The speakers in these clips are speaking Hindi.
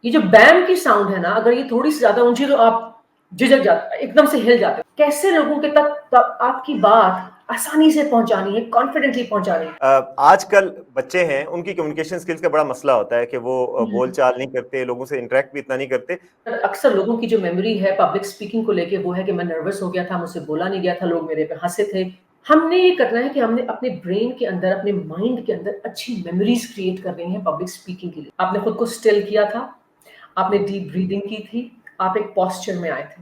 ये जो बैम की साउंड है ना, अगर ये थोड़ी सी ज्यादा ऊंची तो आप झिझक जाते, एकदम से हिल जाते हो। कैसे लोगों के तक आपकी बात आसानी से पहुंचानी है, कॉन्फिडेंटली पहुंचानी है। आजकल बच्चे हैं, उनकी कम्युनिकेशन स्किल्स का बड़ा मसला होता है कि वो बोलचाल नहीं करते, लोगों से इंटरेक्ट भी इतना नहीं करते। अक्सर लोगों की जो मेमोरी है पब्लिक स्पीकिंग को लेके वो है कि मैं नर्वस हो गया था, मुझसे बोला नहीं गया था, लोग मेरे पे हंसे थे। हमने ये करना है कि हमने अपने ब्रेन के अंदर, अपने माइंड के अंदर अच्छी मेमोरीज क्रिएट करनी है पब्लिक स्पीकिंग के लिए। आपने खुद को स्टिल किया था, आपने डीप ब्रीदिंग की थी, आप एक पोस्चर में आए थे।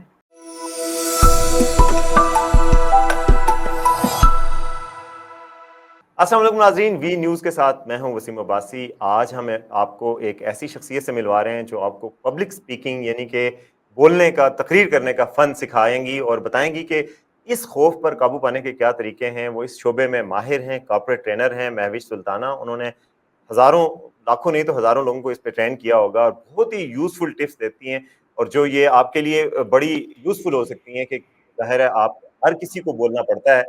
अस्सलाम वालेकुम नाज़रीन, वी न्यूज़ के साथ मैं हूं वसीम अब्बासी। आज हम आपको एक ऐसी शख्सियत से मिलवा रहे हैं जो आपको पब्लिक स्पीकिंग यानी कि बोलने का, तकरीर करने का फ़न सिखाएंगी और बताएंगी कि इस खौफ पर काबू पाने के क्या तरीके हैं। वो इस शोबे में माहिर हैं, कॉर्पोरेट ट्रेनर हैं महविश सुल्ताना। उन्होंने हज़ारों, लाखों नहीं तो हज़ारों लोगों को इस पे ट्रेन किया होगा और बहुत ही यूज़फुल टिप्स देती हैं और जो ये आपके लिए बड़ी यूज़फुल हो सकती हैं कि ज़ाहिर है आप हर किसी को बोलना पड़ता है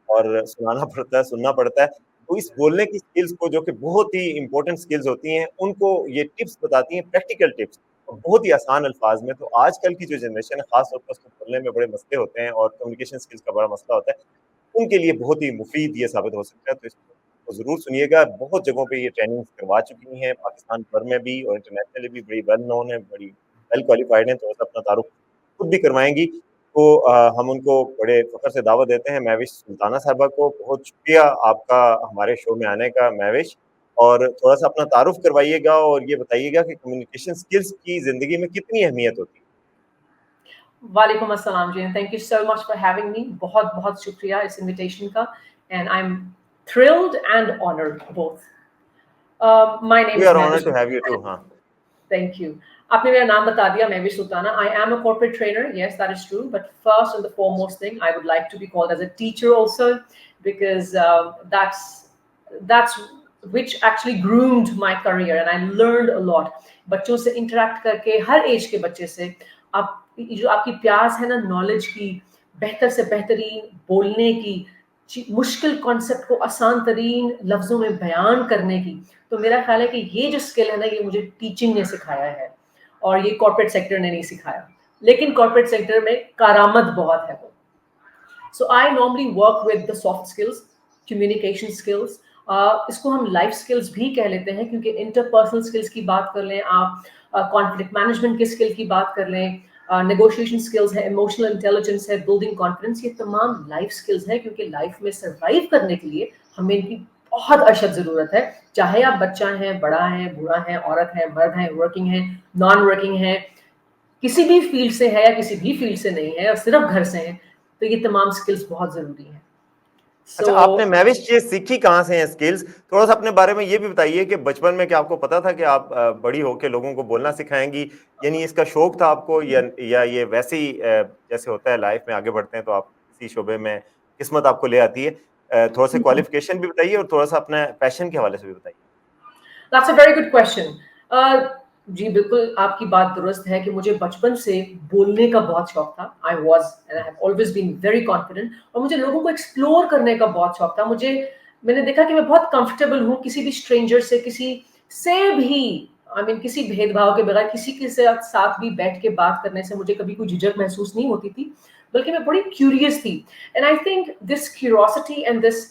और सुनाना पड़ता है, सुनना पड़ता है। तो इस बोलने की स्किल्स को, जो कि बहुत ही इम्पोर्टेंट स्किल्स होती हैं, उनको ये टिप्स बताती हैं, प्रैक्टिकल टिप्स और बहुत ही आसान अल्फाज में। तो आजकल की जो जनरेशन है, खास तौर पर उसको बोलने में बड़े मसले होते हैं और कम्युनिकेशन स्किल्स का बड़ा मसला होता है, उनके लिए बहुत ही मुफीद ये साबित हो सकता है। तो इसको ज़रूर सुनिएगा। बहुत जगहों पे ये ट्रेनिंग्स करवा चुकी हैं, पाकिस्तान भर में भी और इंटरनेशनली भी बड़ी वेल नोन है, बड़ी वेल क्वालिफाइड हैं। थोड़ा-सा अपना तारुफ खुद भी करवाएँगी। तो हम उनको बड़े फ़ख्र से दावत देते हैं, महविश सुल्ताना साहिबा को। बहुत शुक्रिया आपका हमारे शो में आने का महविश, और थोड़ा-सा अपना तारुफ करवाइएगा और ये बताइएगा कि कम्युनिकेशन स्किल्स की ज़िंदगी में कितनी अहमियत होती है? वालेकुम अस्सलाम जी, thank you so much for having me. बहुत-बहुत शुक्रिया इस इनविटेशन का and I am thrilled and honored both. My name we is are honoured Mehwish. To have you too. हाँ। Thank you. आपने मेरा नाम बता दिया, Mehwish Sultana. I am a corporate trainer. Yes, that is true. But first and the foremost thing, I would like to be called as a teacher also, because that's which actually groomed my career and I learned a lot. बच्चों से interact करके, हर एज के बच्चे से, आप जो आपकी प्यास है ना नॉलेज की, बेहतर से बेहतरीन बोलने की, मुश्किल कॉन्सेप्ट को आसान तरीन लफ्जों में बयान करने की, तो मेरा ख्याल है कि ये जो स्किल है ना, ये मुझे टीचिंग ने सिखाया है और ये कॉर्पोरेट सेक्टर ने नहीं सिखाया। लेकिन कॉर्पोरेट सेक्टर में कारामत बहुत है वो। So I normally work with the soft skills, communication skills, इसको हम लाइफ स्किल्स भी कह लेते हैं, क्योंकि इंटरपर्सनल स्किल्स की बात कर लें आप, कॉन्फ्लिक्ट मैनेजमेंट के स्किल की बात कर लें, नेगोशिएशन स्किल्स है, इमोशनल इंटेलिजेंस है, बिल्डिंग कॉन्फिडेंस, ये तमाम लाइफ स्किल्स है, क्योंकि लाइफ में सर्वाइव करने के लिए हमें इनकी बहुत अशद ज़रूरत है। चाहे आप बच्चा हैं, बड़ा है, बूढ़ा है, औरत है, मर्द है, वर्किंग है, नॉन वर्किंग है, किसी भी फील्ड से है या किसी भी फील्ड से नहीं है और सिर्फ घर से हैं, तो ये तमाम स्किल्स बहुत ज़रूरी हैं। अच्छा, सो आपने महविश ये सीखी कहाँ से हैं स्किल्स? थोड़ा-सा अपने बारे में ये भी बताइए कि बचपन में क्या आपको पता था कि आप बड़ी होके लोगों को बोलना सिखाएँगी? यानी इसका शौक था आपको, या ये वैसे ही जैसे होता है लाइफ में आगे बढ़ते हैं तो आप किसी शोबे में किस्मत आपको ले आती है? थोड़ा-सा क्वालिफ़िकेशन भी बताइए और थोड़ा-सा अपने पैशन के हवाले से भी बताइए। That's a very good question. जी बिल्कुल, आपकी बात दुरुस्त है कि मुझे बचपन से बोलने का बहुत शौक था। I was and I have always been very confident, और मुझे लोगों को एक्सप्लोर करने का बहुत शौक था। मैंने देखा कि मैं बहुत कंफर्टेबल हूँ किसी भी स्ट्रेंजर से, किसी से भी, आई मीन किसी भेदभाव के बगैर किसी के साथ भी बैठ के बात करने से मुझे कभी कोई झिझक महसूस नहीं होती थी, बल्कि मैं बड़ी क्यूरियस थी। And I think this curiosity and this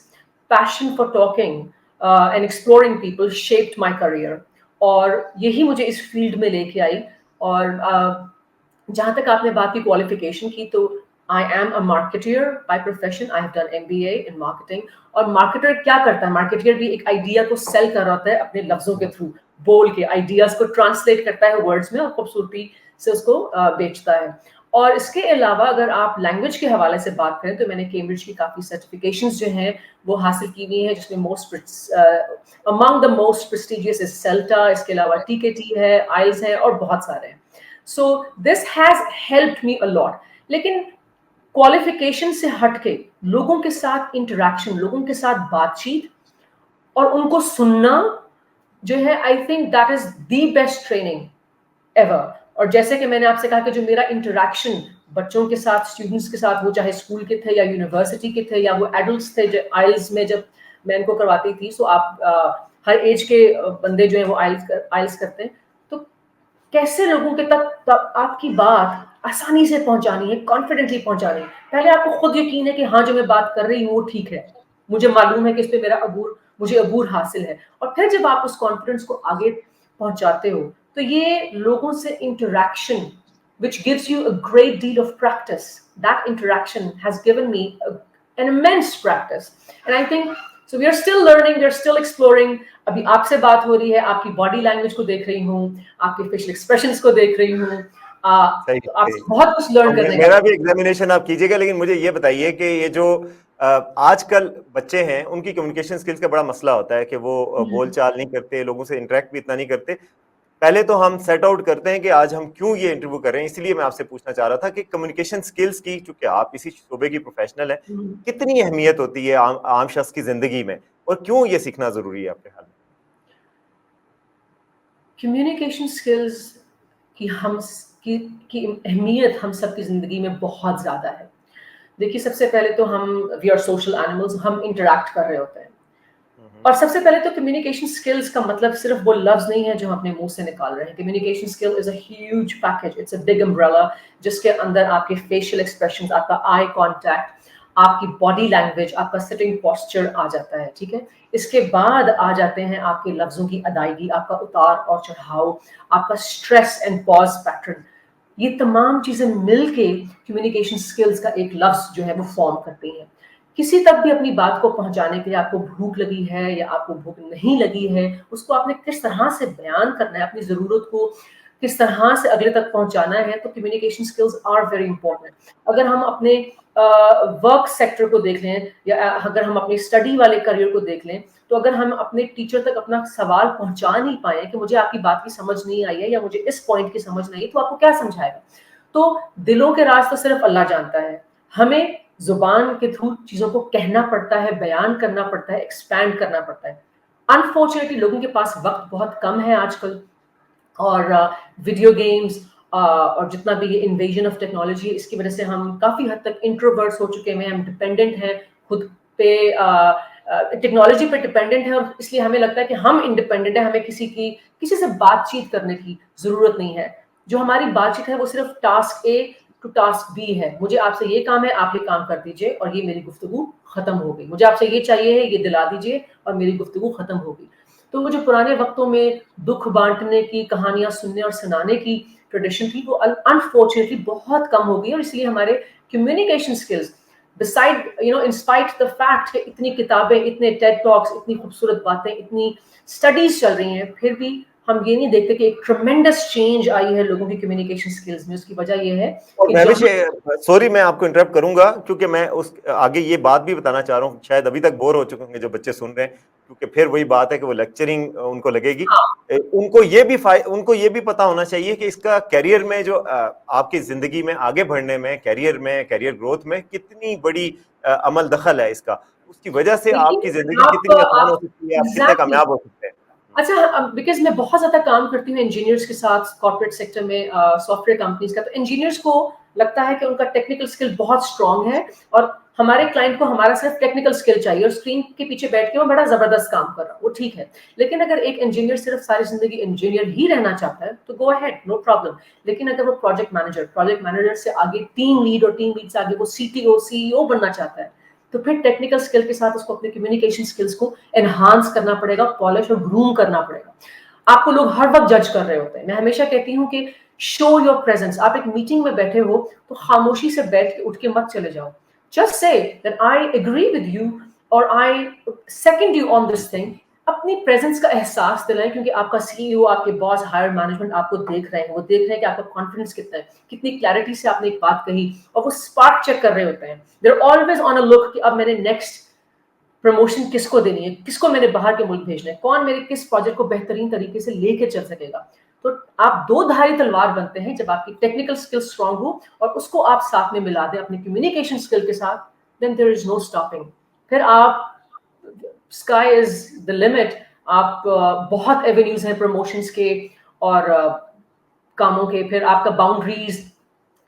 passion for talking and exploring people shaped my career, और यही मुझे इस फील्ड में लेके आई। और जहाँ तक आपने बात की क्वालिफिकेशन की, तो I am a marketeer by profession. I have done MBA in marketing. और मार्केटर क्या करता है? मार्केटियर भी एक आइडिया को सेल कर रहा होता है अपने लफ्जों के थ्रू, बोल के आइडियाज को ट्रांसलेट करता है वर्ड्स में और खूबसूरती से उसको बेचता है। और इसके अलावा अगर आप लैंग्वेज के हवाले से बात करें, तो मैंने कैम्ब्रिज की काफ़ी सर्टिफिकेशंस जो हैं वो हासिल की हुई हैं, जिसमें among the most prestigious is Celta, इसके अलावा टीकेटी है, आइल्स है और बहुत सारे हैं। So this has helped me a lot. लेकिन क्वालिफिकेशन से हटके लोगों के साथ इंटरेक्शन, लोगों के साथ बातचीत और उनको सुनना जो है, I think that is the best training ever. और जैसे कि मैंने आपसे कहा कि जो मेरा इंटरेक्शन बच्चों के साथ, स्टूडेंट्स के साथ, वो चाहे स्कूल के थे या यूनिवर्सिटी के थे या वो एडल्ट्स थे, जो आइल्स में जब मैं इनको करवाती थी, सो आप हर एज के बंदे जो है वो आइल्स करते हैं, तो कैसे लोगों के तक आपकी बात आसानी से पहुंचानी है, कॉन्फिडेंटली पहुंचानी है। पहले आपको खुद यकीन है कि हाँ, जो मैं बात कर रही हूँ वो ठीक है, मुझे मालूम है कि इस पे मुझे अबूर हासिल है। और फिर जब आप उस कॉन्फिडेंस को आगे पहुंचाते हो, तो ये लोगों से interaction which gives you a great deal of practice. That interaction has given me an immense practice. And I think, so we are still learning, we are still exploring. अभी आपसे बात हो रही है, आपकी बॉडी लैंग्वेज को देख रही हूँ, आपके फेशियल एक्सप्रेशंस को देख रही हूँ, सही तो सही। आपसे बहुत कुछ लर्न करने का मेरा भी एग्जामिनेशन आप कीजिएगा, लेकिन मुझे ये बताइए कि ये जो आजकल बच्चे हैं उनकी कम्युनिकेशन स्किल्स का बड़ा मसला होता है कि वो बोलचाल नहीं करते, लोगों से इंटरेक्ट भी इतना नहीं करते। पहले तो हम सेट आउट करते हैं कि आज हम क्यों ये इंटरव्यू कर रहे हैं, इसलिए मैं आपसे पूछना चाह रहा था कि कम्युनिकेशन स्किल्स की, चूंकि आप इसी शोबे की प्रोफेशनल है, कितनी अहमियत होती है आम शख्स की जिंदगी में, और क्यों ये सीखना जरूरी है आपके ख्याल में? कम्युनिकेशन स्किल्स की की अहमियत हम सबकी ज़िंदगी में बहुत ज़्यादा है। देखिए, सबसे पहले तो वी आर सोशल एनिमल्स, हम इंटरैक्ट कर रहे होते हैं। और सबसे पहले तो कम्युनिकेशन स्किल्स का मतलब सिर्फ वो लफ्ज नहीं है जो हम अपने मुंह से निकाल रहे हैं। Communication skill is a huge package, it's a big umbrella, जिसके अंदर आपके फेशियल एक्सप्रेशंस, आपका आई कांटेक्ट, आपकी बॉडी लैंग्वेज, आपका सिटिंग पोस्चर आ जाता है, ठीक है। इसके बाद आ जाते हैं आपके लफ्जों की अदायगी, आपका उतार और चढ़ाव, आपका स्ट्रेस एंड पॉज पैटर्न। ये तमाम चीजें मिलके कम्युनिकेशन स्किल्स का एक लफ्ज जो है वो फॉर्म करती हैं। किसी तक भी अपनी बात को पहुंचाने के लिए आपको भूख लगी है या आपको भूख नहीं लगी है, उसको आपने किस तरह से बयान करना है, अपनी ज़रूरत को किस तरह से अगले तक पहुंचाना है, तो communication skills are very important. अगर हम अपने वर्क सेक्टर को देख लें या अगर हम अपनी स्टडी वाले करियर को देख लें, तो अगर हम अपने टीचर तक अपना सवाल पहुंचा नहीं पाए कि मुझे आपकी बात की समझ नहीं आई है या मुझे इस पॉइंट की समझ नहीं आई, तो आपको क्या समझाएगा? तो दिलों के राज तो सिर्फ अल्लाह जानता है। हमें जुबान के थ्रू चीजों को कहना पड़ता है, बयान करना पड़ता है, एक्सपैंड करना पड़ता है। अनफॉर्चुनेटली लोगों के पास वक्त बहुत कम है आजकल, और वीडियो गेम्स और जितना भी ये इन्वेजन ऑफ टेक्नोलॉजी है, इसकी वजह से हम काफी हद तक इंट्रोवर्ट्स हो चुके हैं, हम डिपेंडेंट हैं खुद पे, टेक्नोलॉजी पे डिपेंडेंट है, और इसलिए हमें लगता है कि हम इंडिपेंडेंट है, हमें किसी से बातचीत करने की जरूरत नहीं है। जो हमारी बातचीत है वो सिर्फ task A to task B है। मुझे आपसे ये काम है, आप ये काम कर दीजिए और ये मेरी गुफ्तगू खत्म हो गई। मुझे आपसे ये चाहिए है, ये दिला दीजिए और मेरी गुफ्तगू खत्म हो गई। तो वो जो पुराने वक्तों में दुख बांटने की, कहानियां सुनने और सुनाने की ट्रेडिशन थी, वो अनफॉर्चुनेटली बहुत कम हो गई, और इसलिए हमारे communication skills, beside in spite the fact कि इतनी किताबें, इतने टेड टॉक्स, इतनी खूबसूरत बातें, इतनी स्टडीज चल रही हैं, फिर भी हम ये नहीं देखते कि एक ट्रेमेंडस चेंज आई है लोगों की कम्युनिकेशन स्किल्स में। उसकी वजह ये है और कि मैं भी, जहां सॉरी मैं आपको इंटरप्ट करूंगा, क्योंकि मैं उस आगे ये बात भी बताना चाह रहा हूँ, शायद अभी तक बोर हो चुके होंगे जो बच्चे सुन रहे हैं, क्योंकि फिर वही बात है कि वो लेक्चरिंग उनको लगेगी। उनको ये भी पता होना चाहिए कि इसका कैरियर में जो आपकी जिंदगी में आगे बढ़ने में, कैरियर ग्रोथ में कितनी बड़ी अमल दखल है इसका, उसकी वजह से आपकी देखिए, जिंदगी कितनी आसान हो आप सकती है, आप कितने एग्जैक्टली कामयाब हो सकते हैं। अच्छा, बिकॉज मैं बहुत ज्यादा काम करती हूँ इंजीनियर्स के साथ कॉर्पोरेट सेक्टर में, सॉफ्टवेयर कंपनीज का, तो इंजीनियर्स को लगता है कि उनका टेक्निकल स्किल बहुत स्ट्रांग है, और हमारे क्लाइंट को हमारा सिर्फ टेक्निकल स्किल चाहिए, और स्क्रीन के पीछे बैठ के वो बड़ा जबरदस्त काम कर रहा है, वो ठीक है। लेकिन अगर एक इंजीनियर सिर्फ सारी जिंदगी इंजीनियर ही रहना चाहता है तो गो अहेड, नो प्रॉब्लम। लेकिन अगर वो प्रोजेक्ट मैनेजर से आगे टीम लीड, और टीम लीड से आगे वो सीटीओ सीईओ बनना चाहता है, तो फिर टेक्निकल स्किल के साथ उसको अपने कम्युनिकेशन स्किल्स को एनहांस करना पड़ेगा, पॉलिश और ग्रूम करना पड़ेगा। आपको लोग हर वक्त जज कर रहे होते हैं। मैं हमेशा कहती हूँ कि शो योर प्रेजेंस। आप एक मीटिंग में बैठे हो तो खामोशी से बैठ के उठ के मत चले जाओ। Just say that I agree with you और I second you on this thing. अपनी प्रेजेंस का एहसास दिलाएं, क्योंकि आपका सीईओ, आपके बॉस, हायर मैनेजमेंट आपको देख रहे हैं, वो देख रहे हैं कि आपका कॉन्फिडेंस कितना है, कितनी क्लैरिटी से आपने एक बात कही, और वो स्पार्क चेक कर रहे होते हैं। They are always on a look कि अब मैंने नेक्स्ट प्रमोशन किसको देनी है, किसको मैंने बाहर के मुल्क भेजना है, कौन मेरे किस प्रोजेक्ट को बेहतरीन तरीके से लेके चल सकेगा। तो आप दो धारी तलवार बनते हैं जब आपकी टेक्निकल स्किल स्ट्रांग हो और उसको आप साथ में मिला दें अपने कम्युनिकेशन स्किल के साथ, then there is no stopping. फिर आप, स्काई इज द लिमिट। आप बहुत एवेन्यूज हैं प्रमोशंस के और कामों के। फिर आपका बाउंड्रीज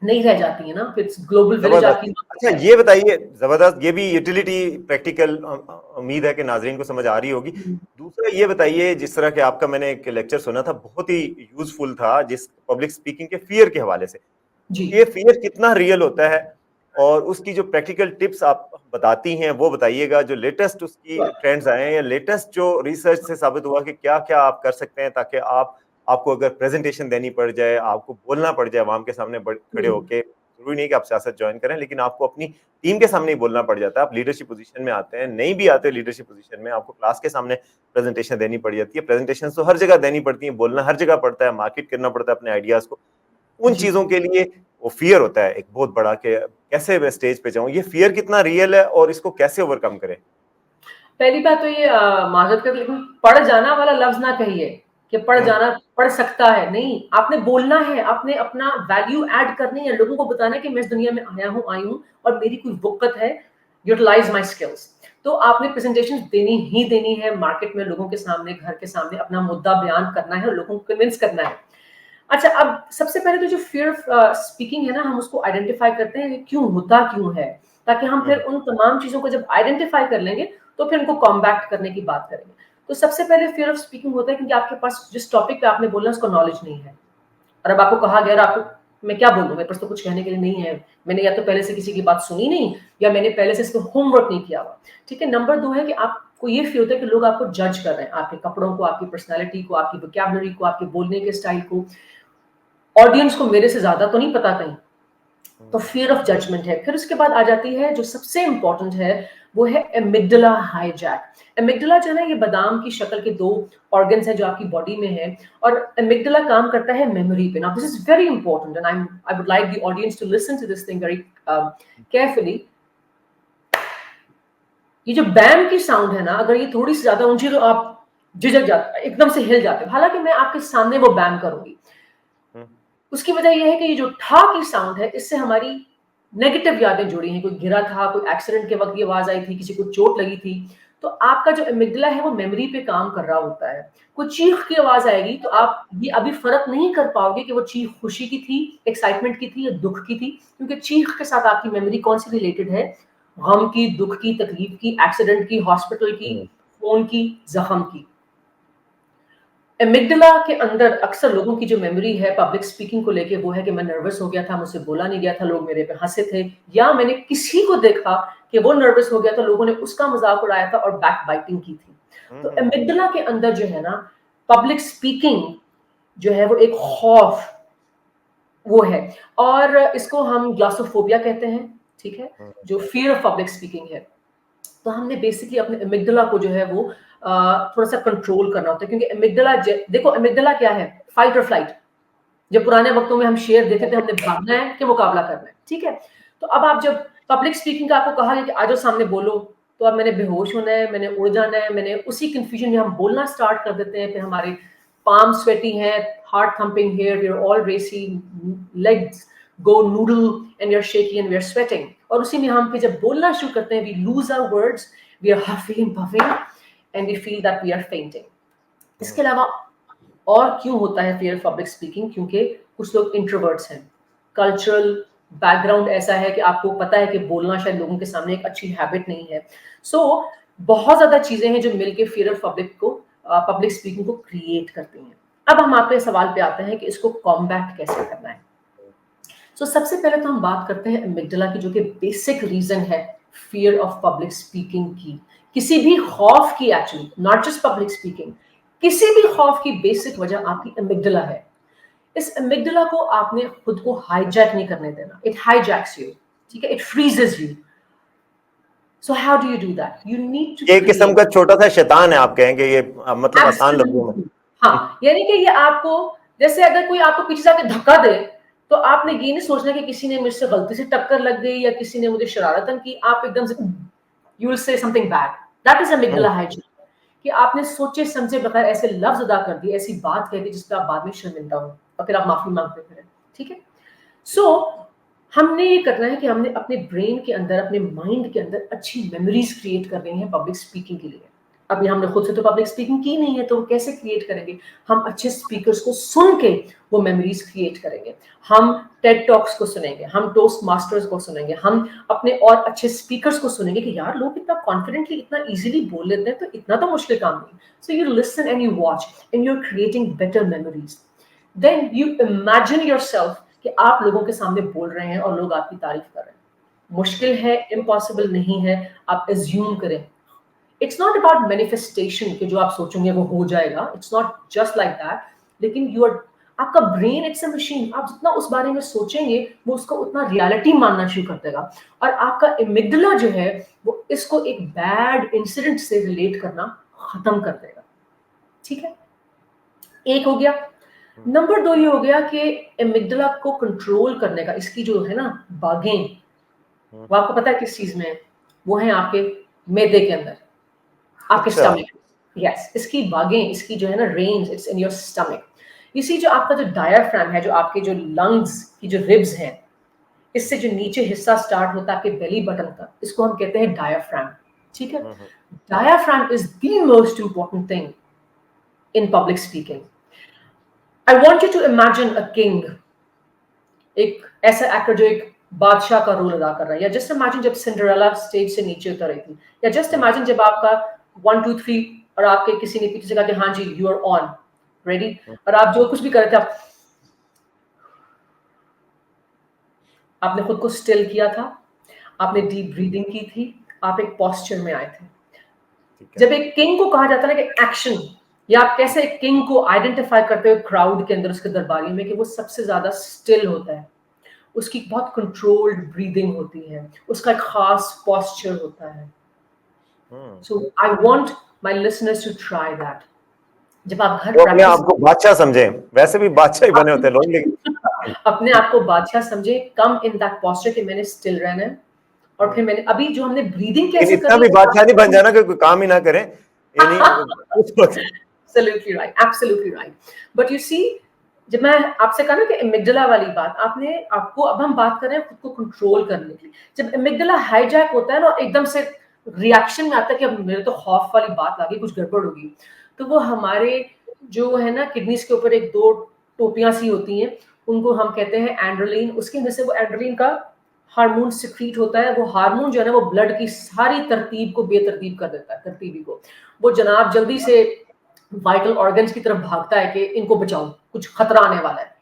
नहीं रह जाती है ना, फिर ग्लोबल विलेज जबरदस्त। आपकी। अच्छा ये बताइए, जबरदस्त, ये भी यूटिलिटी प्रैक्टिकल उम्मीद है कि नाजरीन को समझ आ रही होगी। दूसरा ये बताइए, जिस तरह के आपका मैंने एक लेक्चर सुना था, बहुत ही यूजफुल था, जिस पब्लिक स्पीकिंग के फियर के हवाले से, जी ये फियर कितना रियल होता है और उसकी जो प्रैक्टिकल टिप्स आप बताती हैं वो बताइएगा, जो लेटेस्ट उसकी ट्रेंड्स आए हैं या लेटेस्ट जो रिसर्च से साबित हुआ कि क्या क्या आप कर सकते हैं ताकि आपको अगर प्रेजेंटेशन देनी पड़ जाए, आपको बोलना पड़ जाए आवाम के सामने खड़े होके, जरूरी नहीं कि आप सियासत ज्वाइन करें, लेकिन आपको अपनी टीम के सामने ही बोलना पड़ जाता है, आप लीडरशिप पोजीशन में आते हैं, नहीं भी आते लीडरशिप पोजीशन में, आपको क्लास के सामने प्रेजेंटेशन देनी पड़ जाती है। प्रेजेंटेशन तो हर जगह देनी पड़ती है, बोलना हर जगह पड़ता है, मार्केट करना पड़ता है अपने आइडियाज को। उन जी। चीजों के लिए वो फियर होता है एक बहुत बड़ा कि कैसे मैं स्टेज पे जाऊं, ये फियर कितना रियल है और इसको कैसे ओवरकम करें? पहली बात तो ये माजरत कर, लेकिन पढ़ जाना वाला लफ्ज ना कहिए कि पढ़ हम्म जाना, पढ़ सकता है नहीं, आपने बोलना है, आपने अपना वैल्यू ऐड करनी है, लोगों को बताना है कि मैं इस दुनिया में आया हूँ, आई हूँ और मेरी कोई वक़्त है, यूटिलाइज माय स्किल्स। तो आपने प्रेजेंटेशन देनी ही देनी है, मार्केट में लोगों के सामने, घर के सामने अपना मुद्दा बयान करना है और लोगों को कन्विंस करना है। अच्छा, अब सबसे पहले तो जो फियर ऑफ स्पीकिंग है ना, हम उसको आइडेंटिफाई करते हैं क्यों होता क्यों है, ताकि हम फिर हम्म उन तमाम चीजों को जब आइडेंटिफाई कर लेंगे तो फिर उनको कॉम्बैक्ट करने की बात करेंगे। तो सबसे पहले फियर ऑफ स्पीकिंग होता है क्योंकि आपके पास जिस टॉपिक पे आपने बोलना है उसका नॉलेज नहीं है, और अब आपको कहा गया और आपको, मैं क्या बोलूं, मेरे पास तो कुछ कहने के लिए नहीं है, मैंने या तो पहले से किसी की बात सुनी नहीं या मैंने पहले से इसको होमवर्क नहीं किया हुआ। ठीक है, नंबर 2 है कि आपको ये फील होता है कि लोग आपको जज कर रहे हैं, आपके कपड़ों को, आपकी पर्सनैलिटी को, आपकी वोकैबुलरी को, आपके बोलने के स्टाइल को। ऑडियंस को मेरे से ज्यादा तो नहीं पता कहीं, तो फियर ऑफ जजमेंट है। फिर उसके बाद आ जाती है जो सबसे इंपॉर्टेंट है, वो है एमिगडाला हाईजैक। एमिगडाला जो है ना, ये बादाम की शक्ल के 2 ऑर्गन्स है जो आपकी बॉडी में है, और एमिगडाला काम करता है मेमोरी पे। Now this is very important and I would like the audience to listen to this thing very carefully. ये जो बैम की साउंड है ना, अगर ये थोड़ी सी ज्यादा ऊंची तो आप झिझक जाते, एकदम से हिल जाते हो, हालांकि मैं आपके सामने वो बैम करूंगी। हम्म उसकी वजह यह है कि ये जो ठा की साउंड है, इससे हमारी नेगेटिव यादें जुड़ी हैं, कोई गिरा था, कोई एक्सीडेंट के वक्त ये आवाज आई थी, किसी को चोट लगी थी। तो आपका जो एमिगडाला है वो मेमोरी पे काम कर रहा होता है। कोई चीख की आवाज आएगी तो आप ये अभी फर्क नहीं कर पाओगे कि वो चीख खुशी की थी, एक्साइटमेंट की थी या दुख की थी, क्योंकि चीख के साथ आपकी मेमोरी कौन सी रिलेटेड है? गम की, दुख की, तकलीफ की, एक्सीडेंट की, हॉस्पिटल की, हम्म फोन की, जख्म की। एमिगडाला के अंदर अक्सर लोगों की जो मेमोरी है पब्लिक स्पीकिंग को लेके, वो है कि मैं नर्वस हो गया था, मुझसे बोला नहीं गया था, लोग मेरे पे हंसे थे, या मैंने किसी को देखा कि वो नर्वस हो गया था, लोगों ने उसका मजाक उड़ाया था और बैक बाइटिंग की थी। हम्म तो हम्म एमिगडाला के अंदर जो है ना, पब्लिक स्पीकिंग जो है वो एक खौफ वो है, और इसको हम ग्लासोफोबिया कहते हैं। ठीक है, हम्म जो फियर ऑफ पब्लिक स्पीकिंग है। तो हमने बेसिकली अपने एमिगडाला को जो है वो थोड़ा सा कंट्रोल करना होता है, क्योंकि एमिगडाला, देखो एमिगडाला क्या है? फाइट और फ्लाइट। जब पुराने वक्तों में हम शेर देते थे, हमने भागना है कि मुकाबला करना है। ठीक है, तो अब आप जब पब्लिक स्पीकिंग का आपको कहा गया कि आ जाओ सामने बोलो, तो अब मैंने बेहोश होना है, मैंने उड़ जाना है, मैंने उसी कंफ्यूजन में हम बोलना स्टार्ट कर देते हैं, फिर हमारे पाम स्वेटी हैं, heart thumping here, we are all racy, legs go noodle and we are shaky and we are sweating, और उसी में हम फिर जब बोलना शुरू करते हैं, we lose our words, we are huffing puffing and we feel that we are fainting. इसके हम्म अलावा और क्यों होता है फियर पब्लिक स्पीकिंग? क्योंकि कुछ लोग इंट्रोवर्ट्स हैं, कल्चरल बैकग्राउंड ऐसा है कि आपको पता है कि बोलना शायद लोगों के सामने एक अच्छी हैबिट नहीं है। सो बहुत ज्यादा चीजें हैं जो मिलके फियर ऑफ पब्लिक को, पब्लिक स्पीकिंग को क्रिएट करती हैं। अब हम आपके सवाल पे आते हैं कि इसको कॉम्बैट कैसे करना है। सबसे पहले तो हम बात करते हैं एमिगडाला की, जो कि बेसिक रीजन है फियर ऑफ पब्लिक स्पीकिंग की, किसी भी खौफ की, actually not just public speaking, किसी भी खौफ की बेसिक वजह आपकी एमिगडाला है। इस एमिगडाला को आपने खुद को हाईजैक नहीं करने देना, इट हाईजैक्स यू। ठीक है, it freezes you. So how do you do that? You need to ये एक किस्म क्रिएट। का छोटा सा शैतान है, आप कहेंगे ये, मतलब आसान लफ्जों में। एब्सोल्युटली। हाँ, यानी कि ये आपको, जैसे अगर कोई आपको पीछे से आके धक्का दे, तो आपने ये नहीं सोचना कि किसी ने मुझसे गलती से टक्कर लग गई या किसी ने मुझे शरारतन की, आप एकदम से you will say something bad. That is hmm amygdala hijack, कि आपने सोचे समझे बगैर ऐसे लफ्ज अदा कर दिए, ऐसी बात कह दी जिस पर आप बाद में शर्मिंदा हो और फिर आप माफी मांगते फिर। ठीक है, सो हमने ये करना है कि हमने अपने ब्रेन के अंदर, अपने माइंड के अंदर अच्छी मेमोरीज क्रिएट कर रही हैं पब्लिक स्पीकिंग के लिए। अभी हमने खुद से तो पब्लिक स्पीकिंग की नहीं है, तो कैसे क्रिएट करेंगे? हम अच्छे स्पीकर्स को सुन के वो मेमोरीज क्रिएट करेंगे। हम टेड टॉक्स को सुनेंगे, हम टोस्ट मास्टर्स को सुनेंगे, हम अपने और अच्छे स्पीकर्स को सुनेंगे कि यार लोग इतना कॉन्फिडेंटली इतना इजीली बोल लेते हैं, तो इतना तो मुश्किल काम नहीं। So you listen and you watch and you are creating better memories. Then you imagine yourself कि आप लोगों के सामने बोल रहे हैं और लोग आपकी तारीफ कर रहे हैं। मुश्किल है, इम्पॉसिबल नहीं है, आप एज्यूम करें। इट्स नॉट अबाउट मैनिफेस्टेशन कि जो आप सोचोगे वो हो जाएगा, it's not just like that. लेकिन यू आर, आपका ब्रेन इट्स अ मशीन, आप जितना उस बारे में सोचेंगे वो उसको उतना रियलिटी मानना शुरू कर देगा। और आपका एमिगडाला जो है वो इसको एक बैड इंसिडेंट से रिलेट करना खत्म कर देगा। ठीक है, एक हो गया। नंबर 2 ये हो गया कि एमिगडाला को कंट्रोल करने का, इसकी जो है ना बागें, वो आपको पता है किस चीज में है? वो है आपके मैदे के अंदर, आपके अच्छा। स्टमक। यस, इसकी बागें, इसकी जो है ना range, it's in your stomach. इसी जो आपका जो डायाफ्राम है, जो आपके जो लंग्स की जो रिब्स हैं, इससे जो नीचे हिस्सा स्टार्ट होता है आपके बेली बटन का, इसको हम कहते हैं डायाफ्राम। ठीक है, diaphragm is the most important thing in public speaking. I want you to imagine a king, एक ऐसा एक्टर जो एक बादशाह का रोल अदा कर रहा है। या जस्ट इमेजिन जब सिंड्रेला स्टेज से नीचे उतर रही थी, या जस्ट इमेजिन जब आपका 1 2 3 और आपके किसी ने पीछे से कहा कि हाँ जी यू आर ऑन रेडी, और आप जो कुछ भी कर रहे थे, आपने खुद को स्टिल किया था, आपने डीप ब्रीदिंग की थी, आप एक पोस्चर में आए थे। जब एक किंग को कहा जाता है ना कि एक्शन, या आप कैसे एक किंग को आइडेंटिफाई करते हो क्राउड के अंदर, उसके दरबारी में, कि वो सबसे ज्यादा स्टिल होता है, उसकी बहुत कंट्रोल्ड ब्रीदिंग होती है, उसका एक खास पोस्चर होता है। So I want my listeners to try that. जब आप घर तो अपने प्रैक्टिस, आप को बादशाह समझें, वैसे भी बादशाह ही बने होते हैं लोग, लेकिन अपने आप को बादशाह समझे, कम इन दैट पोस्चर कि मैंने स्टिल रहना है। और फिर मैंने अभी जो हमने ब्रीदिंग कैसे इतना करी भी है, बादशाह नहीं बन जाना कि कोई काम ही ना करें, यानी Absolutely right, absolutely right. But you see, जब मैं आपसे कहा ना कि एमिगडाला वाली बात, आपने आपको, अब हम बात कर रहे हैं खुद को कंट्रोल करने की। जब एमिगडाला हाईजैक होता है ना, एकदम से रिएक्शन में आता है कि अब मेरे तो खौफ वाली बात आ गई, कुछ गड़बड़ होगी, तो वो हमारे जो है ना किडनीज के ऊपर एक दो टोपियां सी होती हैं, उनको हम कहते हैं एंड्रोलिन। उसके अंदर से वो एंड्रोलिन का हार्मोन सिक्रीट होता है। वो हार्मोन जो है ना वो ब्लड की सारी तरतीब को बेतरतीब कर देता है, तरतीबी को। वो जनाब जल्दी से वाइटल ऑर्गन्स की तरफ भागता है कि इनको बचाओ, कुछ खतरा आने वाला है।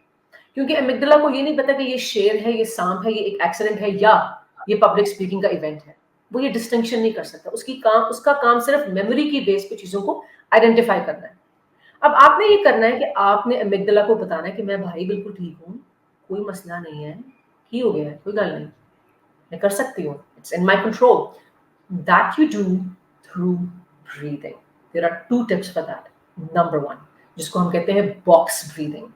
क्योंकि एमिगडाला को ये नहीं पता कि ये शेर है, ये सांप है, ये एक एक्सीडेंट है, या ये पब्लिक स्पीकिंग का इवेंट है। वो ये डिस्टिंक्शन नहीं कर सकता। उसका काम सिर्फ मेमोरी की बेस पे चीजों को आइडेंटिफाई करना है। अब आपने ये करना है कि आपने एमिगडाला को बताना है कि मैं भाई बिल्कुल ठीक हूँ, कोई मसला नहीं है, की हो गया है, कोई गल नहीं, मैं कर सकती हूँ, it's in my control. That you do through breathing. There are 2 tips for that. Number 1, जिसको हम कहते हैं बॉक्स ब्रीदिंग।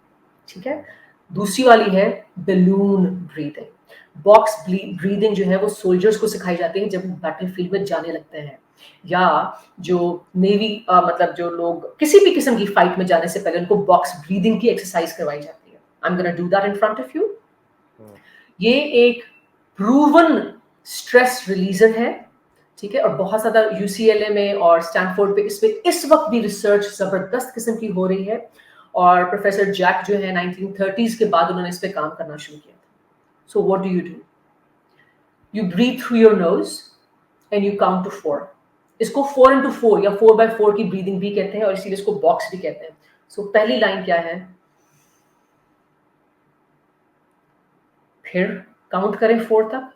ठीक है, दूसरी वाली है बलून ब्रीदिंग। बॉक्स ब्रीदिंग जो है वो सोल्जर्स को सिखाई जाती है जब बैटलफील्ड में जाने लगते हैं, या जो नेवी मतलब जो लोग किसी भी किस्म की फाइट में जाने से पहले उनको बॉक्स ब्रीदिंग की एक्सरसाइज करवाई जाती है। I am gonna do that in front of you. ये एक प्रूवन स्ट्रेस रिलीजर है। ठीक है, और बहुत ज्यादा यूसीएलए में और स्टैनफोर्ड पे इस पे इस वक्त भी रिसर्च जबरदस्त किस्म की हो रही है। और प्रोफेसर जैक जो है 1930s के बाद उन्होंने इस पे काम करना शुरू किया था। So what do? You breathe through your nose and you count to 4। इसको 4 into 4 या 4x4 की ब्रीदिंग भी कहते हैं, और इसीलिए इसको बॉक्स भी कहते हैं। सो पहली लाइन क्या है? फिर काउंट करें 4 तक।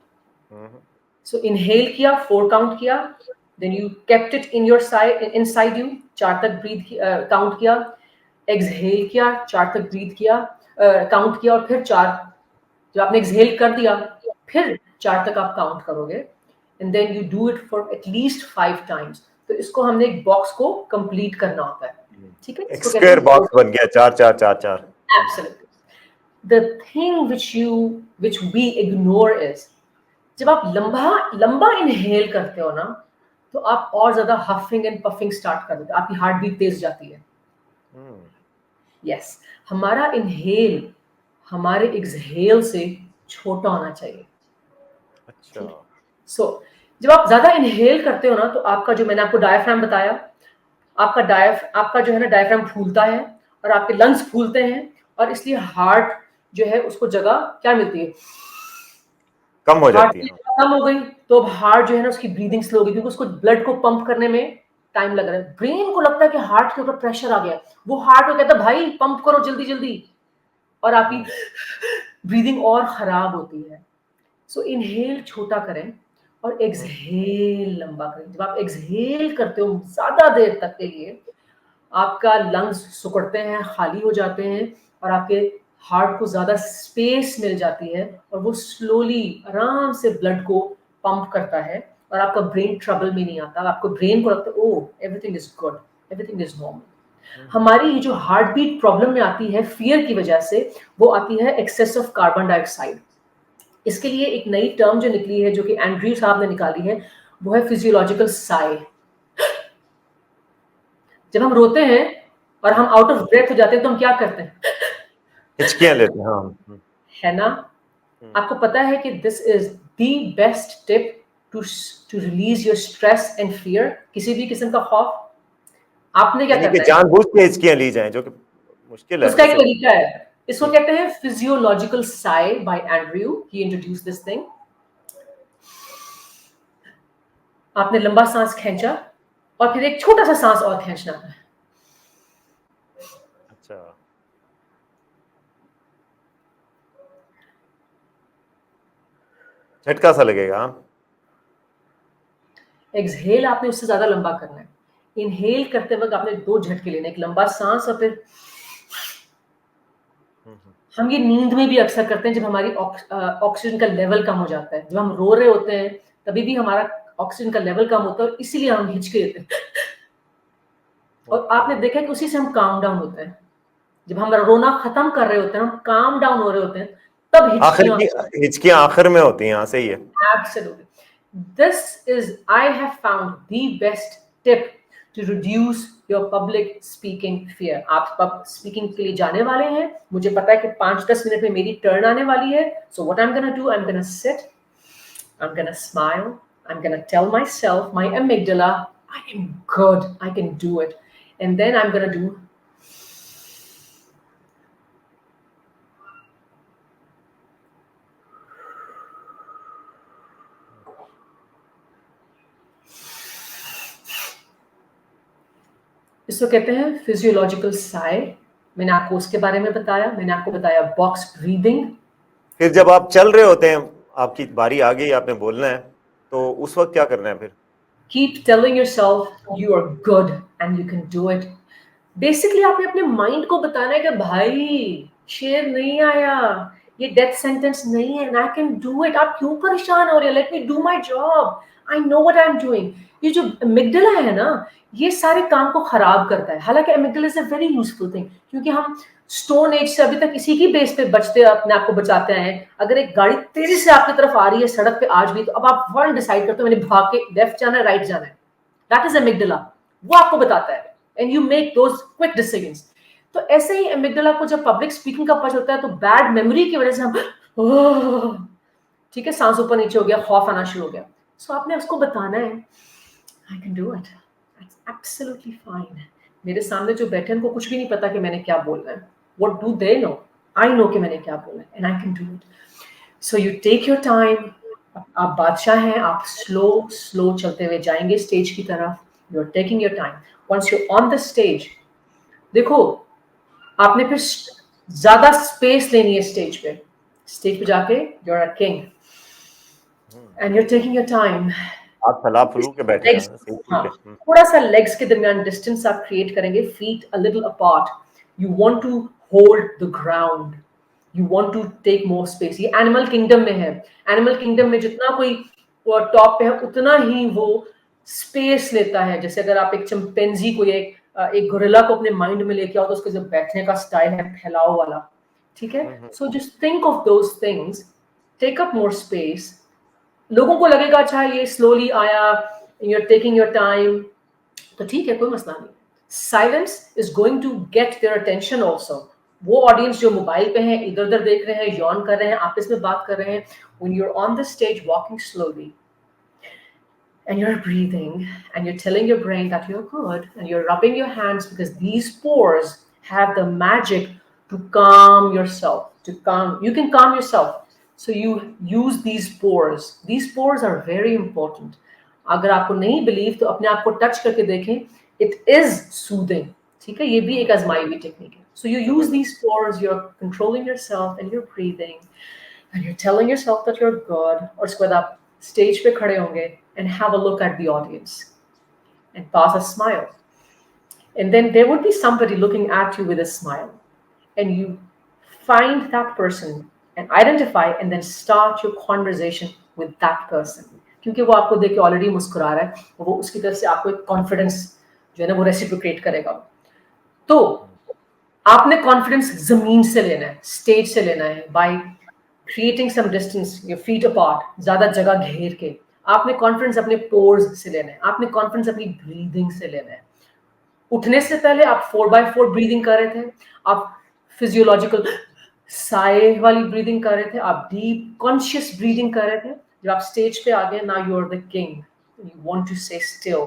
सो इनहेल किया, 4 काउंट किया, then you kept it in your side, inside you, 4 तक ब्रीथ काउंट किया। एक्सहेल किया, 4 तक ब्रीथ किया, काउंट किया, और फिर 4, जब आपने एक्सहेल कर दिया फिर 4 तक आप काउंट करोगे, and then you do it for at least 5 times. तो इसको हमने एक बॉक्स को कंप्लीट करना होता है। ठीक है, एक स्क्वायर बॉक्स बन गया, 4 4 4 4। Absolutely. The thing which we ignore is, जब आप लंबा इनहेल करते हो ना, तो आप और ज्यादा हफिंग एंड पफिंग स्टार्ट कर देते हो, आपकी हार्ट बीट तेज जाती है। यस, हमारा इनहेल हमारे एक्सहेल से छोटा होना चाहिए। अच्छा। सो जब आप ज्यादा इनहेल करते हो ना, तो आपका जो मैंने आपको डायफ्राम बताया, आपका जो है ना डायफ्राम फूलता है और आपके लंग्स फूलते हैं, और इसलिए हार्ट जो है उसको जगह क्या मिलती है, कम हो हार्ट जाती है। की कम हो गई, तो अब हार्ट जो है ना उसकी ब्रीदिंग स्लो हो गई, क्योंकि उसको ब्लड को पंप करने में टाइम लग रहा है। ब्रेन को लगता है कि हार्ट के ऊपर प्रेशर आ गया, वो हार्ट को कहता है भाई पंप करो जल्दी जल्दी, और आपकी ब्रीदिंग और खराब होती है। सो इनहेल छोटा करें और एक्सहेल लंबा करें। जब आप एक्सहेल करते हो ज्यादा देर तक के लिए, आपका लंग्स सिकुड़ते हैं, खाली हो जाते हैं, और आपके हार्ट को ज्यादा स्पेस मिल जाती है, और वो स्लोली आराम से ब्लड को पंप करता है, और आपका ब्रेन ट्रबल में नहीं आता। आपको ब्रेन को लगता है oh everything is good, everything is normal. हमारी ये जो हार्ट बीट प्रॉब्लम में आती है फियर की वजह से, वो आती है एक्सेस ऑफ कार्बन डाइऑक्साइड। इसके लिए एक नई टर्म जो निकली है, जो कि एंड्रयू साहब ने निकाली है, वो है फिजियोलॉजिकल साई। जब हम रोते हैं और हम आउट ऑफ ब्रेथ हो जाते हैं तो हम क्या करते हैं, हिचकियां लेते हैं। हाँ। है ना? आपको पता है कि this is the best tip to to release your stress and fear, किसी भी किस्म का खौफ। आपने क्या यानी कि करना है, जानबूझ के हिचकियां ली जाएं, जो कि मुश्किल है उसका एक वैसे। तरीका है, इसको कहते हैं physiological Sai bye Andrew, he introduce this thing. आपने लंबा सांस खींचा और फिर एक छोटा सा सांस और खींचना है। अच्छा। झटका सा लगेगा। हाँ। एक्सहेल आपने उससे ज्यादा लंबा करना है। इनहेल करते वक्त आपने 2 झटके लेने, एक लंबा सांस और फिर हम ये नींद में भी अक्सर करते हैं, जब हमारी ऑक्सीजन का लेवल कम हो जाता है। जब हम रो रहे होते हैं तभी भी हमारा ऑक्सीजन का लेवल कम होता है, और इसीलिए हम हिचके लेते हैं। और आपने देखा कि उसी से हम काम डाउन होते हैं। जब हम रोना खत्म कर रहे होते हैं, हम काम डाउन हो रहे होते हैं, तब आखिर हिचकियां। की हिचकियां आखिर में होती हैं। हाँ, सही है। Absolutely. This is, I have found the best tip to reduce your public speaking fear. आप पब स्पीकिंग के लिए जाने वाले हैं, मुझे पता है कि 5-10 मिनट में मेरी टर्न आने वाली है। So what I'm gonna do, I'm gonna sit, I'm gonna smile, I'm gonna tell myself, my amygdala, I am good, I can do it. And then I'm gonna do, इसको कहते हैं फिजियोलॉजिकल साई। मैंने आपको उसके बारे में बताया, मैंने आपको बताया बॉक्स ब्रीदिंग। फिर जब आप चल रहे होते हैं, आपकी बारी आ गई, आपने बोलना है, तो उस वक्त क्या करना है फिर? Keep telling yourself you are good and you can do it. Basically आपने अपने माइंड को बताना है कि भाई शेर नहीं आया, ये डेथ सेंटेंस नहीं है, आई कैन डू इट। आप क्यों परेशान हो रहे हो? Let me do my job, I know what I am doing. ये जो एमिगडाला है ना, ये सारे काम को खराब करता है। हालांकि amygdala is a very useful thing, क्योंकि हम स्टोन एज से अभी तक इसी की बेस पे बचते, अपने आप को बचाते हैं। अगर एक गाड़ी तेजी से आपकी तरफ आ रही है सड़क पे आज भी, तो अब आप फौरन डिसाइड करते हो मैंने भाग के लेफ्ट जाना है, राइट जाना है। दैट इज एमिगडाला, वो आपको बताता है, and you make those quick decisions. तो ऐसे ही एमिगडाला को जब पब्लिक स्पीकिंग का पच होता है, तो बैड मेमोरी की वजह से हम "ओह", ठीक है, सांस ऊपर नीचे हो गया, खौफ आना शुरू हो गया। सो आपने उसको बताना है आई can do it, that's absolutely fine. मेरे सामने जो बैठे हैं उनको कुछ भी नहीं पता कि मैंने क्या बोलना है। What do they know? I know कि मैंने क्या बोलना है, and I can do it. So you take your time. आप बादशाह हैं, आप स्लो स्लो चलते हुए जाएंगे स्टेज की तरफ। You are taking your time. Once you on the stage, देखो आपने फिर ज्यादा स्पेस लेनी है स्टेज पे। स्टेज पे जाके you are a king and you are taking your time. आप फला फलू के बैठे लेग्स, हैं, सही, हाँ, ठीक है। थोड़ा सा लेग्स के दरमियान डिस्टेंस आप क्रिएट करेंगे, feet a little apart. You want to hold the ground, you want to take more space. ये एनिमल किंगडम में है। एनिमल किंगडम में जितना कोई टॉप पे है, उतना ही वो स्पेस लेता है। जैसे अगर आप एक चिंपैंजी को, एक गोरिल्ला को अपने माइंड में लेके आओ, तो उसका जो बैठने का स्टाइल है फैलाव वाला, ठीक है। So just think of those things, take up more space. लोगों को लगेगा अच्छा ये स्लोली आया, you are taking your time, तो ठीक है, कोई मसला नहीं। Silence is going to get their attention also. वो ऑडियंस जो मोबाइल पे हैं, इधर उधर देख रहे हैं, यॉन कर रहे हैं, आपस में बात कर रहे हैं, when you are on the stage walking slowly, and you're breathing and you're telling your brain that you're good and you're rubbing your hands because these pores have the magic to calm yourself, to calm, you can calm yourself. So you use these pores are very important. अगर आपको नहीं बिलीव तो अपने आप को टच करके देखें, इट इज सूदिंग, ठीक है, ये भी एक आजमाई हुई टेक्निक है. So you use these pores, you're controlling yourself and you're breathing and you're telling yourself that you're good. और उसके बाद आप स्टेज पे खड़े होंगे and have a look at the audience and pass a smile. And then there would be somebody looking at you with a smile. And you find that person and identify and then start your conversation with that person. क्योंकि वो आपको देख के ऑलरेडी मुस्कुरा रहा है, वो उसकी तरफ से आपको एक कॉन्फिडेंस जो है ना वो रेसिप्रोकेट करेगा. तो आपने कॉन्फिडेंस जमीन से लेना है, स्टेज से लेना है, by creating some distance, your feet apart, ज्यादा जगह घेर के. आपने कॉन्फिडेंस अपने पोर्स से लेना है, आपने कॉन्फिडेंस अपनी ब्रीदिंग से लेना है. उठने से पहले आप 4x4 ब्रीदिंग कर रहे थे, आप फिजियोलॉजिकल साए वाली ब्रीदिंग कर रहे थे, आप डीप कॉन्शियस ब्रीदिंग कर रहे थे. जब आप स्टेज पे आ गए, now you are the king, you want to stay still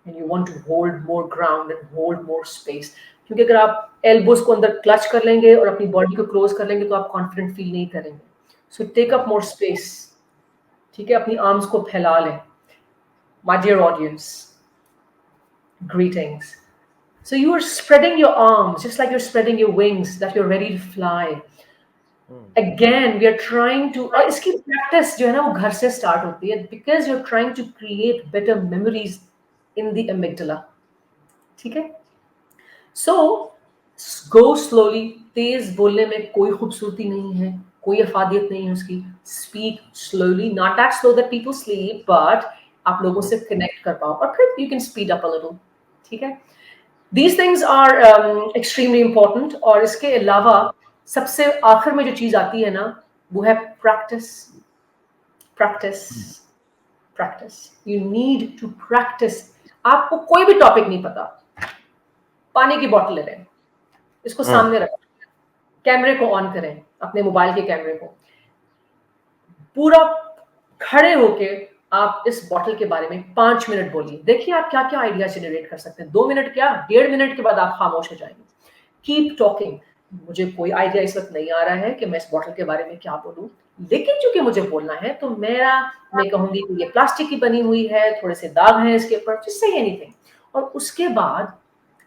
and you want to hold more ground and hold more space. क्योंकि अगर आप एल्बोज को अंदर क्लच कर लेंगे और अपनी बॉडी को क्लोज कर लेंगे तो आप कॉन्फिडेंट फील नहीं करेंगे. So take up more space, ठीक है, अपनी आर्म्स को फैला लें. My dear audience, greetings. So you are spreading your arms just like you're spreading your wings, that you're ready to fly. Again, we are trying to, और इसकी practice जो है ना वो घर से start होती है, because you're trying to create better memories in the amygdala. ठीक है? So go slowly. तेज बोलने में कोई खूबसूरती नहीं है, कोई अफादियत नहीं है उसकी. Speak slowly, not that slow that people sleep, but आप लोगों से connect कर पाओ, और फिर you can speed up a little. ठीक है? These things are extremely important. और इसके अलावा सबसे आखिर में जो चीज आती है ना वो है practice. You need to practice. आपको कोई भी टॉपिक नहीं पता, पानी की बोतल ले लें, इसको सामने रखें, कैमरे को ऑन करें, अपने मोबाइल के कैमरे को, पूरा खड़े होके आप इस बॉटल के बारे में 5 मिनट बोलिए. देखिए आप क्या क्या आइडिया जनरेट कर सकते हैं. 2 मिनट क्या, 1.5 मिनट के बाद आप खामोश हो जाएंगे. Keep talking. मुझे कोई आइडिया इस वक्त नहीं आ रहा है कि मैं इस बॉटल के बारे में क्या बोलूं, लेकिन चूंकि मुझे बोलना है तो मैं कहूंगी कि ये प्लास्टिक की बनी हुई है, थोड़े से दाग हैं इसके ऊपर, जस्ट से एनीथिंग. और उसके बाद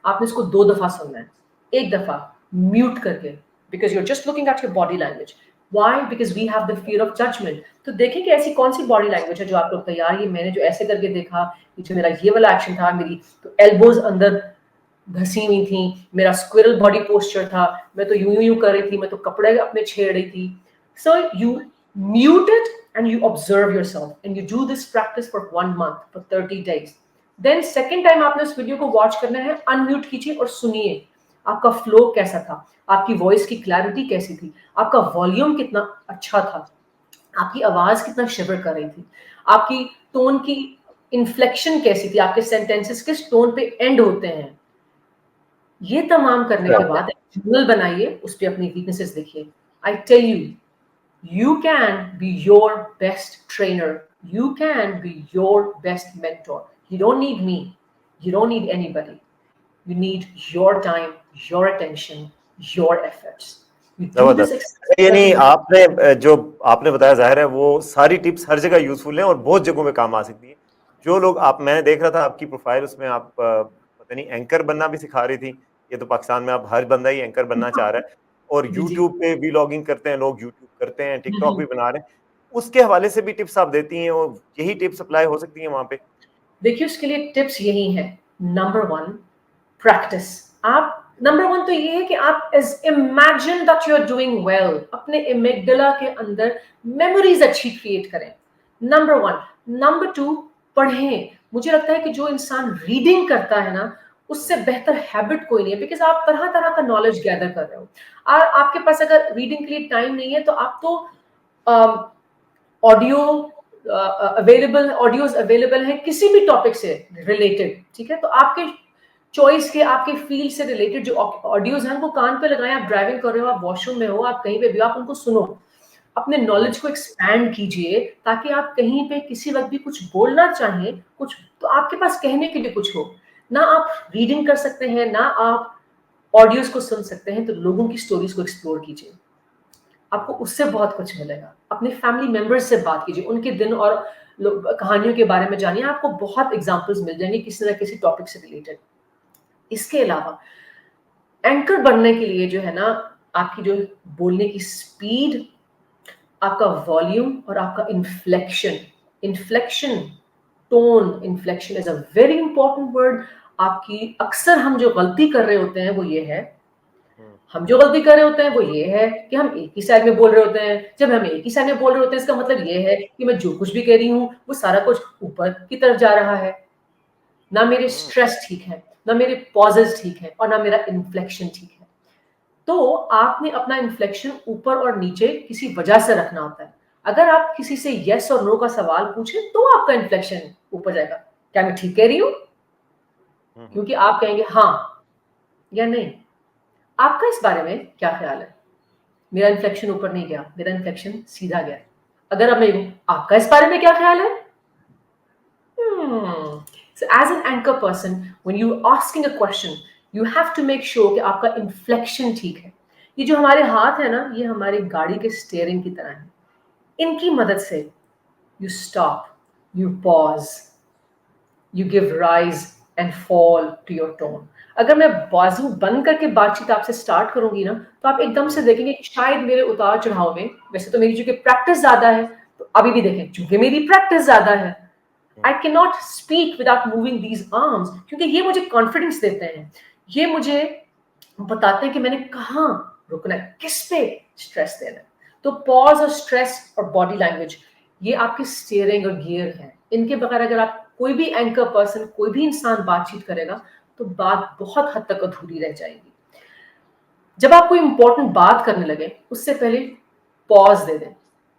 आपने इसको 2 दफा सुनना है. एक दफा म्यूट करके, because you are just looking at your body language. Why? Because we have the fear of judgment. तो देखें कि ऐसी कौन सी बॉडी लैंग्वेज है जो आप लोग तैयार, ये मैंने जो ऐसे करके देखा, ये जो मेरा ये वाला एक्शन था, मेरी तो एल्बोज अंदर घसी हुई थी, मेरा स्क्विरल बॉडी पोस्चर था, मैं तो यूं कर रही थी, मैं तो कपड़े अपने छेड़ रही थी. So you mute it and you observe yourself and you do this practice for 1 month, for 30 days. Then second time आपने उस वीडियो को वॉच करना है, अनम्यूट कीजिए और सुनिए आपका फ्लो कैसा था, आपकी वॉइस की क्लैरिटी कैसी थी, आपका वॉल्यूम कितना अच्छा था, आपकी आवाज कितना शिवर कर रही थी, आपकी टोन की इन्फ्लेक्शन कैसी थी, आपके सेंटेंसेस किस टोन पे एंड होते हैं. ये तमाम करने के बाद जर्नल बनाइए, उस पे अपनी वीकनेसेस देखिए. I tell you can be your best trainer, you can be your best mentor. You don't need me, you don't need anybody. You need your time, your attention, your efforts. यानी आपने जो आपने बताया, जाहिर है वो सारी टिप्स हर जगह यूजफुल हैं और बहुत जगहों में काम आ सकती है. जो लोग, आप, मैं देख रहा था आपकी प्रोफाइल, उसमें आप पता नहीं एंकर बनना भी सिखा रही थी. ये तो पाकिस्तान में अब हर बंदा ही एंकर बनना चाह रहा है, और यूट्यूब पे व्लॉगिंग करते हैं लोग, यूट्यूब करते हैं, टिकटॉक भी बना रहे हैं. उसके हवाले से भी टिप्स आप देती हैं, और यही टिप्स अप्लाई हो सकती हैं वहां पे? देखिए उसके लिए टिप्स यही है. Number 1, practice. आप नंबर 1 तो ये है कि आप imagine that you are doing well. अपने एमिगडाला के अंदर मेमोरीज अच्छी क्रिएट करें. नंबर 1. नंबर 2, पढ़ें. मुझे लगता है कि जो इंसान रीडिंग करता है ना, उससे बेहतर हैबिट कोई नहीं है, बिकॉज आप तरह तरह का नॉलेज गैदर कर रहे हो. और आपके पास अगर रीडिंग के लिए टाइम नहीं है तो आप तो ऑडियोज अवेलेबल है किसी भी टॉपिक से रिलेटेड. ठीक है, तो आपके चॉइस के, आपके फील्ड से रिलेटेड जो ऑडियोज हैं उनको कान पे लगाएं. आप ड्राइविंग कर रहे हो, आप वॉशरूम में हो, आप कहीं पे भी, आप उनको सुनो. अपने नॉलेज को एक्सपैंड कीजिए, ताकि आप कहीं पे किसी वक़्त भी कुछ बोलना चाहें, कुछ तो आपके पास कहने के लिए कुछ हो। ना आप रीडिंग कर सकते हैं, ना आप ऑडियोज़ को सुन सकते हैं, तो लोगों की स्टोरीज़ को एक्सप्लोर कीजिए। आपको उससे बहुत कुछ मिलेगा। अपने फैमिली मेंबर्स से बात कीजिए, उनके दिन और कहानियों के बारे में जानिए, आपको बहुत एग्ज़ाम्पल्स मिल जाएँगे किसी न किसी टॉपिक से रिलेटेड। इसके अलावा एंकर बनने के लिए जो है ना, आपकी जो बोलने की स्पीड, आपका वॉल्यूम और आपका inflection, tone inflection is a very important word. आपकी अक्सर हम जो गलती कर रहे होते हैं वो ये है, हम जो गलती कर रहे होते हैं वो ये है कि हम एक ही साइड में बोल रहे होते हैं। जब हम एक ही साइड में बोल रहे होते हैं, इसका मतलब ये है कि मैं जो कुछ भी कह रही हूँ वो सारा कुछ ऊपर की तरफ जा रहा है। ना मेरे स्ट्रेस ठीक है, ना मेरे पॉजेस ठीक है और ना मेरा इन्फ्लेक्शन ठीक है। तो आपने अपना इन्फ्लेक्शन ऊपर और नीचे किसी वजह से रखना होता है। अगर आप किसी से यस और नो का सवाल पूछें तो आपका इन्फ्लेक्शन ऊपर जाएगा। क्या मैं ठीक कह रही हूँ? क्योंकि आप कहेंगे हाँ या नहीं। आपका इस बारे में क्या ख्याल है? मेरा इन्फ्लेक्शन ऊपर नहीं गया, मेरा इन्फ्लेक्शन सीधा गया। अगर अब मैं कहूं, आपका इस बारे में क्या ख्याल है? So as an anchor person, when you asking a question, you have to make sure कि आपका इन्फ्लेक्शन ठीक है। ये जो हमारे हाथ है ना, ये हमारी गाड़ी के स्टीयरिंग की तरह है। इनकी मदद से you stop, you pause, you give rise and fall to your tone. अगर मैं बाजू बंद करके बातचीत आपसे स्टार्ट करूंगी ना, तो आप एकदम से देखेंगे कि शायद मेरे उतार चढ़ाव में, वैसे तो मेरी चूंकि प्रैक्टिस ज्यादा है, तो अभी भी देखें चूंकि मेरी प्रैक्टिस ज्यादा है, I can not speak without moving these arms, क्योंकि ये मुझे कॉन्फिडेंस देते हैं, ये मुझे बताते हैं कि मैंने कहाँ रुकना है, किस पे स्ट्रेस देना है। तो पॉज और स्ट्रेस और बॉडी लैंग्वेज, ये आपके स्टीयरिंग और गियर हैं। इनके बगैर अगर आप कोई भी एंकर पर्सन, कोई भी इंसान बातचीत करेगा, तो बात बहुत हद तक अधूरी रह जाएगी। जब आप कोई इंपॉर्टेंट बात करने लगे, उससे पहले पॉज दे दें।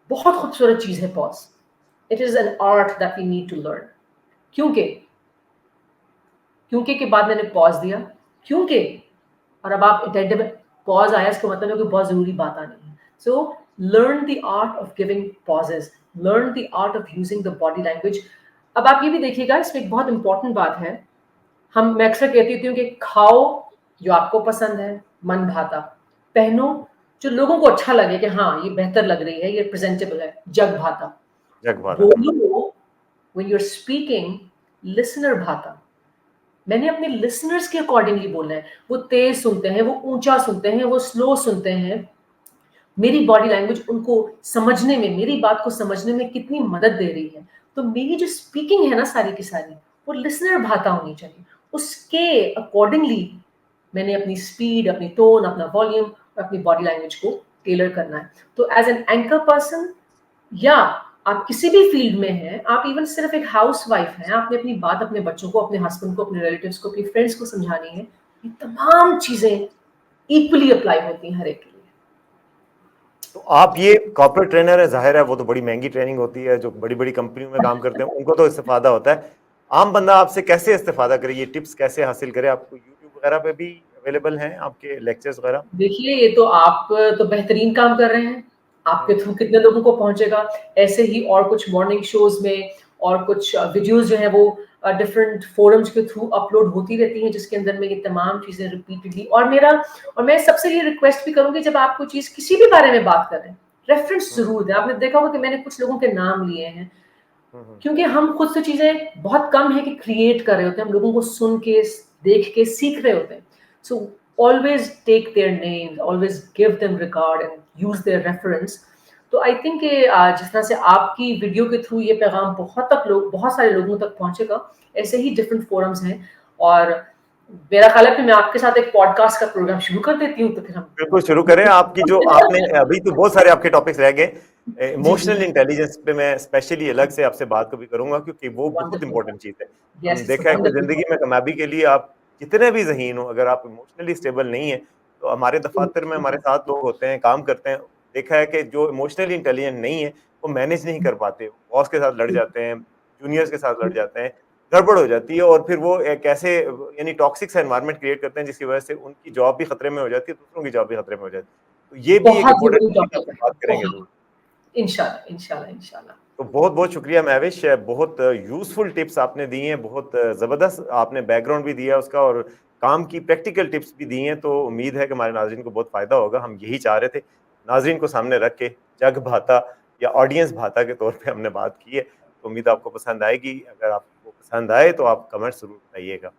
बहुत खूबसूरत चीज है pause. It is an art that we need to learn. क्योंकि क्योंकि के बाद मैंने पॉज दिया, क्योंकि, और अब आप अटेंटिव, पॉज आया इसका मतलब है कि बहुत जरूरी बात आनी है। So learn the art of giving pauses, learn the art of using the body language. अब आप ये भी देखिएगा, इसमें एक बहुत इंपॉर्टेंट बात है। मैं अक्सर कहती हूँ कि खाओ जो आपको पसंद है, मन भाता। पहनो जो लोगों को अच्छा लगे कि हाँ ये बेहतर लग रही है, ये प्रेजेंटेबल है, जग भाता। जग भाता। बोलो when you're speaking, listener भाता। मैंने अपने लिसनर्स के अकॉर्डिंगली बोलना है। वो तेज सुनते हैं, वो ऊंचा सुनते हैं, वो स्लो सुनते हैं। मेरी बॉडी लैंग्वेज उनको समझने में, मेरी बात को समझने में कितनी मदद दे रही है। तो मेरी जो स्पीकिंग है ना सारी की सारी, वो लिसनर भाता होनी चाहिए। उसके अकॉर्डिंगली मैंने अपनी स्पीड, अपनी टोन, अपना वॉल्यूम और अपनी बॉडी लैंग्वेज को टेलर करना है। तो एज एन एंकर पर्सन, या आप किसी भी फील्ड में हैं, आप इवन सिर्फ एक हाउसवाइफ हैं, आपने अपनी बात अपने बच्चों को, अपने हस्बैंड को, अपने रिलेटिव्स को, अपनी फ्रेंड्स को समझानी है, ये तमाम चीजें इक्वली अप्लाई होती हैं हर एक के लिए। तो आप ये कॉर्पोरेट ट्रेनर है, जाहिर है वो तो बड़ी महंगी ट्रेनिंग होती है, जो बड़ी बड़ी कंपनियों में काम करते हैं उनको तो इस्तेफादा होता है। आम बंदा आपसे कैसे इस्तेफादा करे, ये टिप्स कैसे हासिल करे? आपको यूट्यूब वगैरह पे भी अवेलेबल हैं आपके लेक्चर्स वगैरह? देखिए, ये तो आप तो बेहतरीन काम कर रहे हैं, आपके थ्रू कितने लोगों को पहुंचेगा। ऐसे ही और कुछ मॉर्निंग शोज में और कुछ वीडियोस जो है वो डिफरेंट फोरम्स के थ्रू अपलोड होती रहती हैं, जिसके अंदर में ये तमाम चीजें रिपीटेडली, और मैं सबसे ये रिक्वेस्ट भी करूंगी, जब आप कोई चीज किसी भी बारे में बात कर रहे हैं, रेफरेंस जरूर दें। आपने देखा होगा कि मैंने कुछ लोगों के नाम लिए हैं, क्योंकि हम खुद से चीजें बहुत कम है कि क्रिएट कर रहे होते हैं, हम लोगों को सुन के, देख के सीख रहे होते हैं। सो always take their names, always give them regard and use their reference. तो आई थिंक जिस तरह से आपकी वीडियो के थ्रू ये पैगाम बहुत सारे लोगों तक पहुंचेगा, ऐसे ही डिफरेंट फोरम्स हैं। और मेरा ख्याल है कि मैं आपके साथ एक पॉडकास्ट का प्रोग्राम शुरू कर देती हूँ, तो फिर हम बिल्कुल शुरू करें। आपकी जो आपने अभी तो बहुत सारे आपके टॉपिक्स रह गए। इमोशनल जी इंटेलिजेंस पे मैं स्पेशली अलग से आपसे बात कभी करूंगा, क्योंकि वो बहुत वंडरफुल। इंपॉर्टेंट चीज है। हम यस, इट्स देखा है कि वंडरफुल। जिंदगी में कामयाबी के लिए आप कितने भी ज़हीन हो, अगर आप इमोशनली स्टेबल नहीं है, तो हमारे दफातर में हमारे साथ लोग होते हैं, काम करते हैं, देखा है कि जो इमोशनली इंटेलिजेंट नहीं है वो मैनेज नहीं कर पाते, बॉस के साथ लड़ जाते हैं, जूनियर्स के साथ लड़ जाते हैं, गड़बड़ हो जाती है, और फिर वो एक ऐसे यानी टॉक्सिक सा एनवायरनमेंट क्रिएट करते हैं जिसकी वजह से उनकी जॉब भी खतरे में हो जाती है, दूसरों की जॉब भी खतरे में हो जाती है। तो ये भी एक बहुत इम्पोर्टेंट जरूरी टॉपिक टॉपिक आपसे है, बात करेंगे बहुत जरूर। इंशाल्लाह, इंशाल्लाह, इंशाल्लाह। तो बहुत-बहुत शुक्रिया महविश, बहुत यूज़फुल टिप्स आपने दी हैं, बहुत ज़बरदस्त आपने बैकग्राउंड भी दिया उसका और काम की प्रैक्टिकल टिप्स भी दी हैं, तो उम्मीद है कि हमारे नाज़रीन को बहुत फ़ायदा होगा। हम यही चाह रहे थे, नाज़रीन को सामने रख के जग भाता या ऑडियंस भाता के तौर पे हमने बात की है, तो उम्मीद आपको पसंद आएगी। अगर आपको पसंद आए तो आप कमेंट्स ज़रूर बताइएगा।